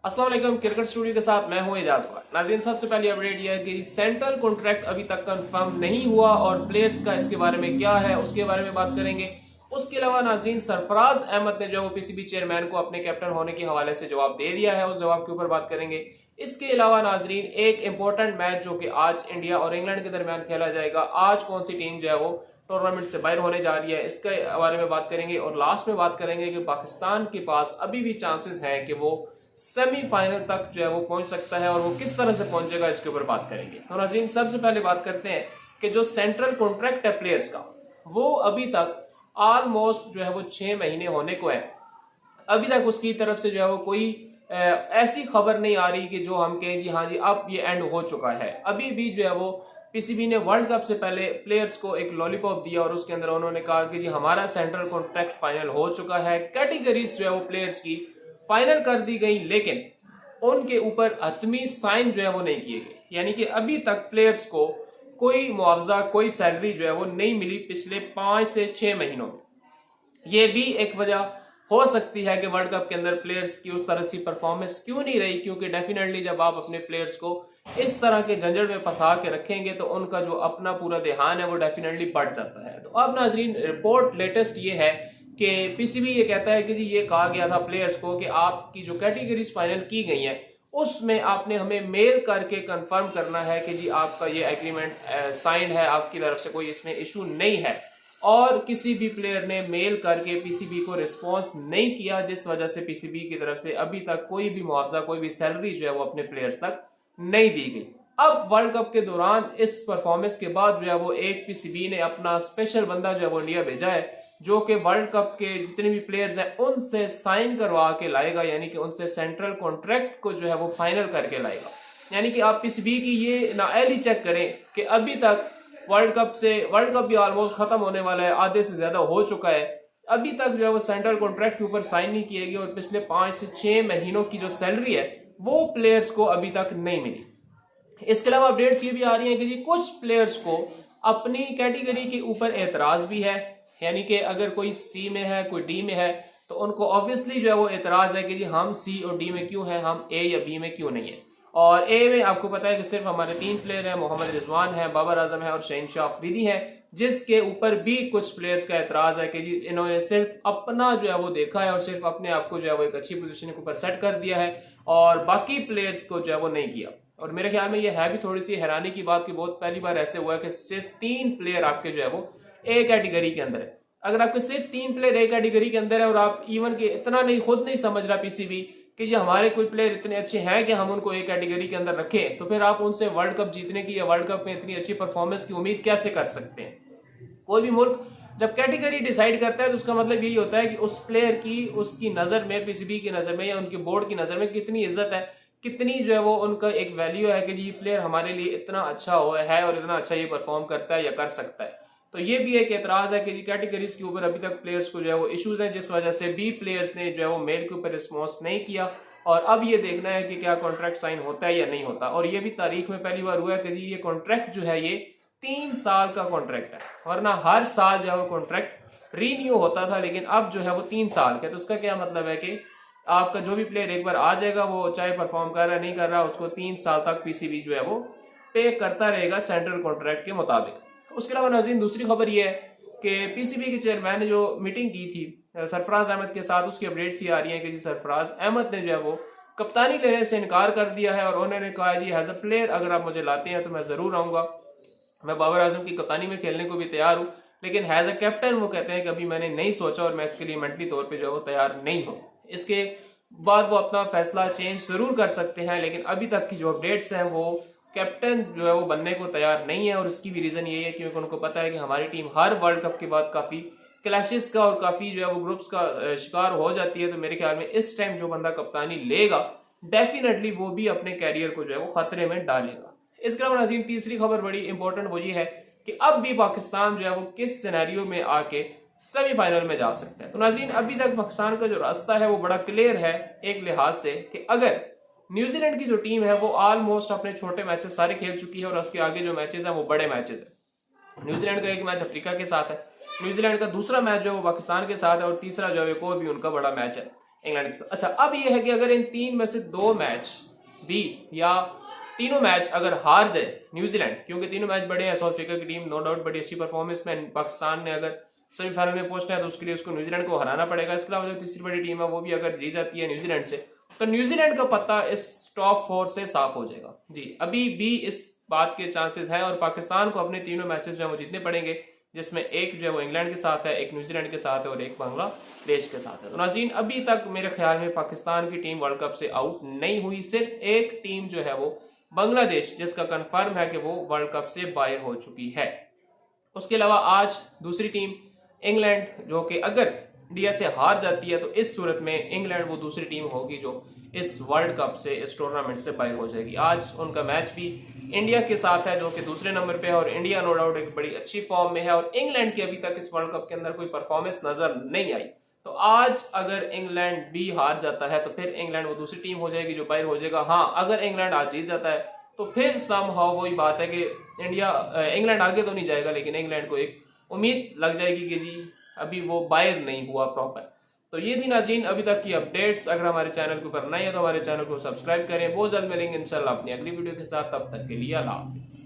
अस्सलाम वालेकुम। Cricket studio के साथ मैं हूं एजाज खान। नाज़रीन, सबसे पहली अपडेट यह है कि सेंट्रल कॉन्ट्रैक्ट अभी तक कंफर्म नहीं हुआ और प्लेयर्स का इसके बारे में क्या है उसके बारे में बात करेंगे। उसके अलावा नाज़रीन, सरफराज अहमद ने जो वो पीसीबी चेयरमैन को अपने कैप्टन होने के हवाले से जवाब दे दिया है, उस जवाब के ऊपर बात करेंगे। इसके अलावा नाज़रीन, एक इंपॉर्टेंट मैच जो कि आज इंडिया और इंग्लैंड के दरमियान खेला जाएगा, आज कौन सी टीम जो है वो टूर्नामेंट से बाहर होने जा रही है, इसके बारे में बात करेंगे। और लास्ट में बात करेंगे कि पाकिस्तान के पास अभी भी चांसेस हैं कि वो सेमीफाइनल तक जो है वो पहुंच सकता है और वो किस तरह से पहुंचेगा इसके ऊपर बात करेंगे। तो नाज़रीन, सबसे पहले बात करते हैं कि जो सेंट्रल कॉन्ट्रैक्ट है प्लेयर्स का, वो अभी तक ऑलमोस्ट जो है वो 6 महीने होने को है। अभी तक उसकी तरफ से जो है वो कोई ऐसी खबर नहीं आ रही कि जो हम कहें जी हाँ जी अब ये एंड हो चुका है। अभी भी जो है वो पीसीबी ने वर्ल्ड कप से पहले प्लेयर्स को एक लॉलीपॉप दिया और उसके अंदर उन्होंने कहा कि जी हमारा सेंट्रल कॉन्ट्रैक्ट फाइनल हो चुका है। कैटेगरीज जो है वो प्लेयर्स की फाइनल कर दी गई, लेकिन उनके ऊपर हतमी साइन जो है वो नहीं किए गए। यानी कि अभी तक प्लेयर्स को कोई मुआवजा, कोई सैलरी जो है वो नहीं मिली पिछले 5 से 6 महीनों में। ये भी एक वजह हो सकती है कि वर्ल्ड कप के अंदर प्लेयर्स की उस तरह से परफॉर्मेंस क्यों नहीं रही, क्योंकि डेफिनेटली जब आप अपने प्लेयर्स को इस तरह के झंझट में फंसा के रखेंगे तो उनका जो अपना पूरा ध्यान है वो डेफिनेटली बढ़ जाता है। तो अब नाजरीन, रिपोर्ट लेटेस्ट ये है कि पीसीबी ये कहता है कि जी ये कहा गया था प्लेयर्स को कि आपकी जो कैटेगरीज फाइनल की गई है उसमें आपने हमें मेल करके कंफर्म करना है कि जी आपका ये एग्रीमेंट साइंड है, आपकी तरफ से कोई इसमें इशू नहीं है। और किसी भी प्लेयर ने मेल करके पीसीबी को रिस्पॉन्स नहीं किया, जिस वजह से पीसीबी की तरफ से अभी तक कोई भी मुआवजा, कोई भी सैलरी जो है वो अपने प्लेयर्स तक नहीं दी गई। अब वर्ल्ड कप के दौरान इस परफॉर्मेंस के बाद जो है वो एक पीसीबी ने अपना स्पेशल बंदा जो है वो इंडिया भेजा है, जो कि वर्ल्ड कप के जितने भी प्लेयर्स हैं उनसे साइन करवा के लाएगा, यानी कि उनसे सेंट्रल कॉन्ट्रैक्ट को जो है वो फाइनल करके लाएगा। यानी कि आप पीसीबी की ये नाअहली चेक करें कि अभी तक वर्ल्ड कप भी ऑलमोस्ट खत्म होने वाला है, आधे से ज्यादा हो चुका है, अभी तक जो है वो सेंट्रल कॉन्ट्रैक्ट के ऊपर साइन नहीं किए गए और पिछले 5 से 6 महीनों की जो सैलरी है वो प्लेयर्स को अभी तक नहीं मिली। इसके अलावा अपडेट्स ये भी आ रही हैं कि जी कुछ प्लेयर्स को अपनी कैटेगरी के ऊपर एतराज भी है। यानी कि अगर कोई सी में है, कोई डी में है, तो उनको ऑब्वियसली जो है वो एतराज है कि जी हम सी और डी में क्यों हैं, हम ए या बी में क्यों नहीं है। और ए में आपको पता है कि सिर्फ हमारे 3 प्लेयर हैं, मोहम्मद रिजवान है, बाबर आजम है और शहनशाह अफरीदी है, जिसके ऊपर भी कुछ प्लेयर्स का एतराज है कि जी इन्होंने सिर्फ अपना जो है वो देखा है और सिर्फ अपने आप को जो है वो एक अच्छी पोजीशन के ऊपर सेट कर दिया है और बाकी प्लेयर्स को जो है वो नहीं किया। और मेरे ख्याल में ये है भी थोड़ी सी हैरानी की बात कि बहुत पहली बार ऐसे हुआ है कि सिर्फ 3 प्लेयर आपके जो है वो ए कैटेगरी के अंदर है। अगर आपके सिर्फ 3 प्लेयर ए कैटेगरी के अंदर है और आप इवन के इतना नहीं, खुद नहीं समझ रहा पीसीबी कि जी हमारे कोई प्लेयर इतने अच्छे हैं कि हम उनको ए कैटेगरी के अंदर रखें, तो फिर आप उनसे वर्ल्ड कप जीतने की या वर्ल्ड कप में इतनी अच्छी परफॉर्मेंस की उम्मीद कैसे कर सकते हैं। कोई भी मुल्क जब कैटेगरी डिसाइड करता है तो उसका मतलब यही होता है कि उस प्लेयर की, उसकी नजर में, पीसीबी की नजर में या उनके बोर्ड की नजर में कितनी इज्जत है, कितनी जो है वो उनका एक वैल्यू है कि जी प्लेयर हमारे लिए इतना अच्छा हुआ है और इतना अच्छा ये परफॉर्म करता है या कर सकता है। तो ये भी एक एतराज है कि जी कैटेगरीज के ऊपर अभी तक प्लेयर्स को जो है वो इश्यूज हैं, जिस वजह से बी प्लेयर्स ने जो है वो मेल के ऊपर रिस्पॉन्स नहीं किया। और अब ये देखना है कि क्या कॉन्ट्रैक्ट साइन होता है या नहीं होता। और ये भी तारीख में पहली बार हुआ है कि जी ये कॉन्ट्रैक्ट जो है ये 3 साल का कॉन्ट्रैक्ट है, वरना हर साल जो है वो कॉन्ट्रैक्ट रीन्यू होता था, लेकिन अब जो है वो 3 साल का। तो उसका क्या मतलब है कि आपका जो भी प्लेयर एक बार आ जाएगा, वो चाहे परफॉर्म कर रहा है नहीं कर रहा, उसको 3 साल तक पीसीबी जो है वो पे करता रहेगा सेंट्रल कॉन्ट्रैक्ट के मुताबिक। उसके अलावा नाज़रीन, दूसरी खबर ये है कि पीसीबी के चेयरमैन ने जो मीटिंग की थी सरफराज अहमद के साथ, उसकी अपडेट्स ये आ रही है कि जी सरफराज अहमद ने जो है वो कप्तानी लेने से इनकार कर दिया है और उन्होंने कहा जी एज अ प्लेयर अगर आप मुझे लाते हैं तो मैं जरूर आऊंगा, मैं बाबर आजम की कप्तानी में खेलने को भी तैयार हूं, लेकिन एज अ कैप्टन वो कहते हैं कि अभी मैंने नहीं सोचा और मैं इसके लिए मेंटली तौर पे जो है वो तैयार नहीं हूं। इसके बाद वो अपना फैसला चेंज जरूर कर सकते हैं, लेकिन अभी तक की जो अपडेट्स हैं वो कैप्टन जो है वो बनने को तैयार नहीं है। और इसकी भी रीजन यही है क्योंकि उनको पता है कि हमारी टीम हर वर्ल्ड कप के बाद काफी क्लैशेस का और काफी जो है वो ग्रुप्स का शिकार हो जाती है। तो मेरे ख्याल में इस टाइम जो बंदा कप्तानी लेगा डेफिनेटली वो भी अपने कैरियर को जो है वो खतरे में डालेगा। इसके अलावा नाज़रीन, तीसरी खबर बड़ी इंपॉर्टेंट वो ये है कि अब भी पाकिस्तान जो है वो किस सिनेरियो में आके सेमीफाइनल में जा सकता है। तो नाज़रीन, अभी तक पाकिस्तान का जो रास्ता है वो बड़ा क्लियर है एक लिहाज से कि अगर न्यूजीलैंड की जो टीम है वो ऑलमोस्ट अपने छोटे मैचेस सारे खेल चुकी है और उसके आगे जो मैचेस हैं वो बड़े मैचेस है। न्यूजीलैंड का एक मैच अफ्रीका के साथ है, न्यूजीलैंड का दूसरा मैच जो है वो पाकिस्तान के साथ है और तीसरा जो है कोई भी उनका बड़ा मैच है। इंग्लैंड के साथ। अच्छा, अब ये है कि अगर इन 3 में से 2 मैच भी या तीनों मैच अगर हार जाए न्यूजीलैंड, क्योंकि तीनों मैच बड़े हैं, साउथ अफ्रीका की टीम नो डाउट बड़ी अच्छी परफॉर्मेंस में, पाकिस्तान ने अगर सेमीफाइनल में पहुंचना है तो उसके लिए उसको न्यूजीलैंड को हराना पड़ेगा। इसके अलावा जो तीसरी बड़ी टीम है वो भी अगर जीत जाती है न्यूजीलैंड से, तो न्यूजीलैंड का पत्ता इस टॉप 4 से साफ हो जाएगा जी। अभी भी इस बात के चांसेस है और पाकिस्तान को अपने तीनों मैचेस जो है वो जीतने पड़ेंगे, जिसमें एक जो है वो इंग्लैंड के साथ है, एक न्यूजीलैंड के साथ है और एक बांग्लादेश के साथ है। तो नाज़रीन, अभी तक मेरे ख्याल में पाकिस्तान की टीम वर्ल्ड कप से आउट नहीं हुई, सिर्फ एक टीम जो है वो बांग्लादेश, जिसका कंफर्म है कि वो वर्ल्ड कप से बाहर हो चुकी है। उसके अलावा आज दूसरी टीम इंग्लैंड, जो कि अगर इंडिया से हार जाती है तो इस सूरत में इंग्लैंड वो दूसरी टीम होगी जो इस वर्ल्ड कप से, इस टूर्नामेंट से बाहर हो जाएगी। आज उनका मैच भी इंडिया के साथ है जो कि दूसरे नंबर पे है और इंडिया नो डाउट एक बड़ी अच्छी फॉर्म में है और इंग्लैंड की अभी तक इस वर्ल्ड कप के अंदर कोई परफॉर्मेंस नजर नहीं आई। तो आज अगर इंग्लैंड भी हार जाता है तो फिर इंग्लैंड वो दूसरी टीम हो जाएगी जो बाहर हो जाएगा। हाँ, अगर इंग्लैंड आज जीत जाता है तो फिर समहाउ वही बात है कि इंग्लैंड आगे तो नहीं जाएगा, लेकिन इंग्लैंड को एक उम्मीद लग जाएगी कि जी अभी वो बाहर नहीं हुआ प्रॉपर। तो ये थी नाज़रीन अभी तक की अपडेट्स। अगर हमारे चैनल के ऊपर नए है तो हमारे चैनल को सब्सक्राइब करें। बहुत जल्द मिलेंगे इंशाल्लाह अपनी अगली वीडियो के साथ, तब तक के लिए अल्लाह हाफिज़।